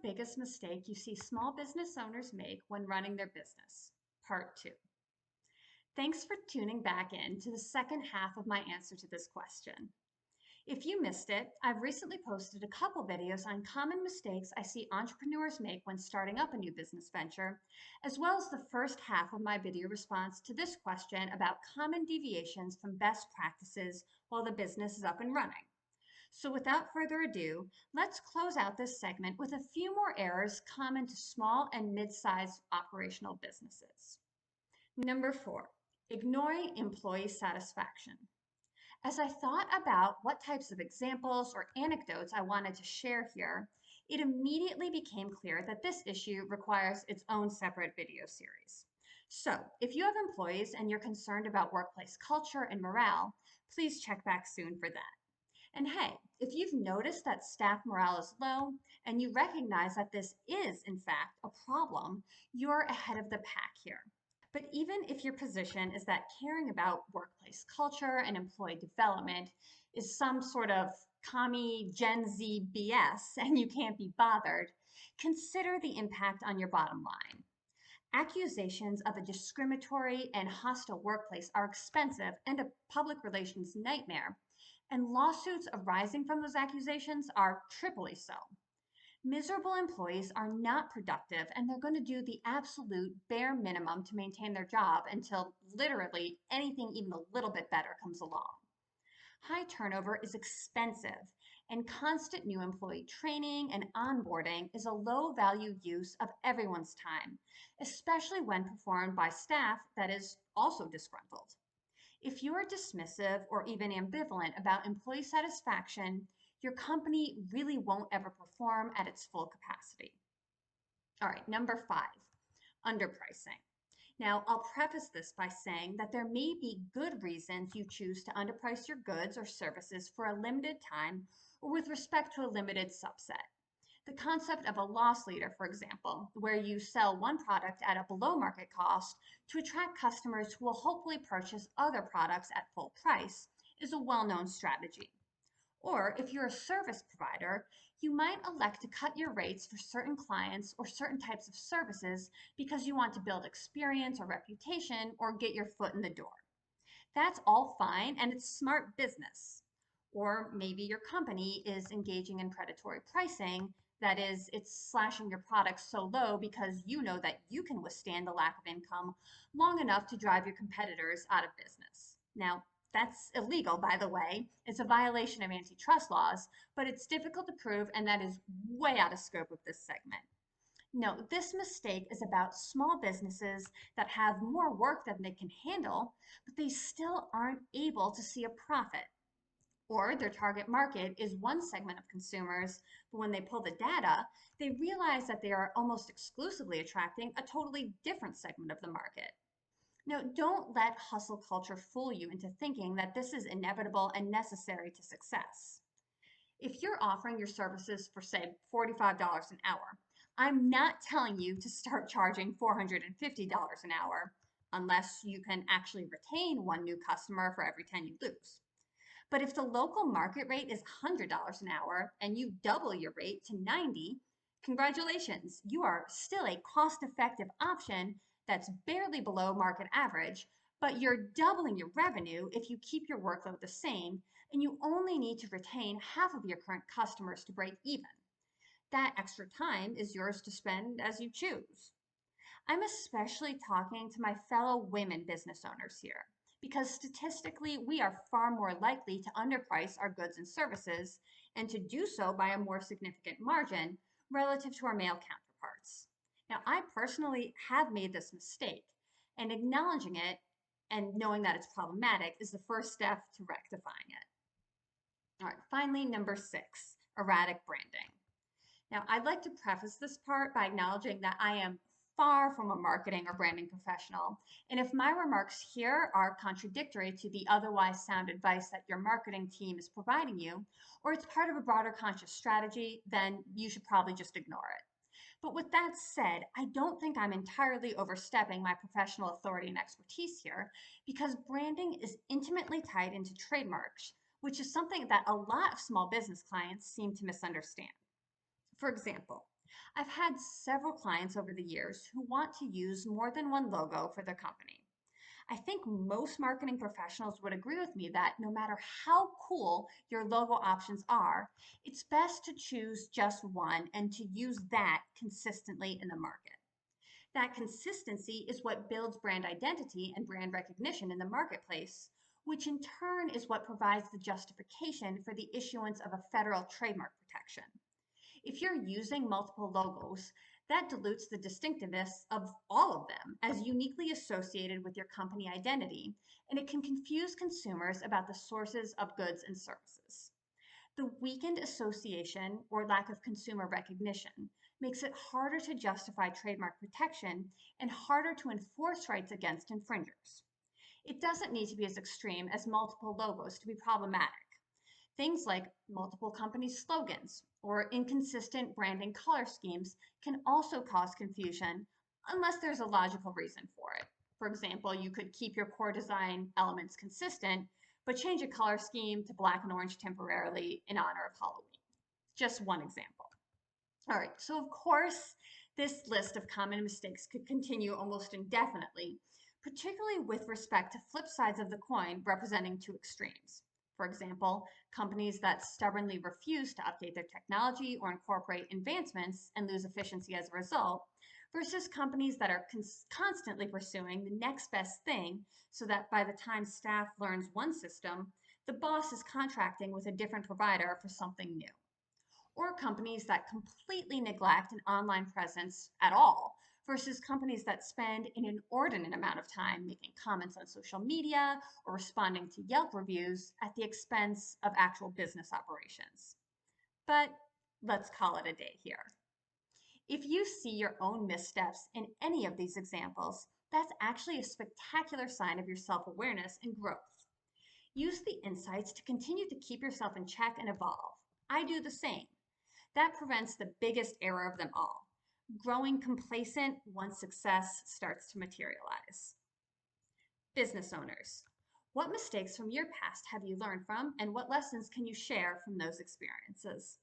biggest mistake you see small business owners make when running their business? Part 2. Thanks for tuning back in to the second half of my answer to this question. If you missed it, I've recently posted a couple videos on common mistakes I see entrepreneurs make when starting up a new business venture, as well as the first half of my video response to this question about common deviations from best practices while the business is up and running. So without further ado, let's close out this segment with a few more errors common to small and mid-sized operational businesses. Number 4, ignoring employee satisfaction. As I thought about what types of examples or anecdotes I wanted to share here, it immediately became clear that this issue requires its own separate video series. So if you have employees and you're concerned about workplace culture and morale, please check back soon for that. And hey, if you've noticed that staff morale is low and you recognize that this is, in fact, a problem, you're ahead of the pack here. But even if your position is that caring about workplace culture and employee development is some sort of commie Gen Z BS and you can't be bothered, consider the impact on your bottom line. Accusations of a discriminatory and hostile workplace are expensive and a public relations nightmare, and lawsuits arising from those accusations are triply so. Miserable employees are not productive and they're going to do the absolute bare minimum to maintain their job until literally anything even a little bit better comes along. High turnover is expensive, and constant new employee training and onboarding is a low value use of everyone's time, especially when performed by staff that is also disgruntled. If you are dismissive or even ambivalent about employee satisfaction, your company really won't ever perform at its full capacity. All right, number 5, underpricing. Now, I'll preface this by saying that there may be good reasons you choose to underprice your goods or services for a limited time or with respect to a limited subset. The concept of a loss leader, for example, where you sell one product at a below market cost to attract customers who will hopefully purchase other products at full price, is a well-known strategy. Or if you're a service provider, you might elect to cut your rates for certain clients or certain types of services because you want to build experience or reputation or get your foot in the door. That's all fine and it's smart business. Or maybe your company is engaging in predatory pricing. That is, it's slashing your products so low because you know that you can withstand the lack of income long enough to drive your competitors out of business. Now, that's illegal, by the way. It's a violation of antitrust laws, but it's difficult to prove, and that is way out of scope of this segment. No, this mistake is about small businesses that have more work than they can handle, but they still aren't able to see a profit. Or their target market is one segment of consumers, but when they pull the data, they realize that they are almost exclusively attracting a totally different segment of the market. Now, don't let hustle culture fool you into thinking that this is inevitable and necessary to success. If you're offering your services for, say, $45 an hour, I'm not telling you to start charging $450 an hour, unless you can actually retain one new customer for every 10 you lose. But if the local market rate is $100 an hour and you double your rate to $90, congratulations, you are still a cost-effective option that's barely below market average, but you're doubling your revenue if you keep your workload the same, and you only need to retain half of your current customers to break even. That extra time is yours to spend as you choose. I'm especially talking to my fellow women business owners here, because statistically, we are far more likely to underprice our goods and services, and to do so by a more significant margin relative to our male counterparts. Now, I personally have made this mistake, and acknowledging it and knowing that it's problematic is the first step to rectifying it. All right, finally, number 6, erratic branding. Now, I'd like to preface this part by acknowledging that I am far from a marketing or branding professional, and if my remarks here are contradictory to the otherwise sound advice that your marketing team is providing you, or it's part of a broader conscious strategy, then you should probably just ignore it. But with that said, I don't think I'm entirely overstepping my professional authority and expertise here, because branding is intimately tied into trademarks, which is something that a lot of small business clients seem to misunderstand. For example, I've had several clients over the years who want to use more than one logo for their company. I think most marketing professionals would agree with me that no matter how cool your logo options are, it's best to choose just one and to use that consistently in the market. That consistency is what builds brand identity and brand recognition in the marketplace, which in turn is what provides the justification for the issuance of a federal trademark protection. If you're using multiple logos, that dilutes the distinctiveness of all of them as uniquely associated with your company identity, and it can confuse consumers about the sources of goods and services. The weakened association or lack of consumer recognition makes it harder to justify trademark protection and harder to enforce rights against infringers. It doesn't need to be as extreme as multiple logos to be problematic. Things like multiple company slogans or inconsistent branding color schemes can also cause confusion unless there's a logical reason for it. For example, you could keep your core design elements consistent, but change a color scheme to black and orange temporarily in honor of Halloween. Just one example. All right, so of course, this list of common mistakes could continue almost indefinitely, particularly with respect to flip sides of the coin representing two extremes. For example, companies that stubbornly refuse to update their technology or incorporate advancements and lose efficiency as a result, versus companies that are constantly pursuing the next best thing so that by the time staff learns one system, the boss is contracting with a different provider for something new, or companies that completely neglect an online presence at all versus companies that spend an inordinate amount of time making comments on social media or responding to Yelp reviews at the expense of actual business operations. But let's call it a day here. If you see your own missteps in any of these examples, that's actually a spectacular sign of your self-awareness and growth. Use the insights to continue to keep yourself in check and evolve. I do the same. That prevents the biggest error of them all, growing complacent once success starts to materialize. Business owners, what mistakes from your past have you learned from, and what lessons can you share from those experiences?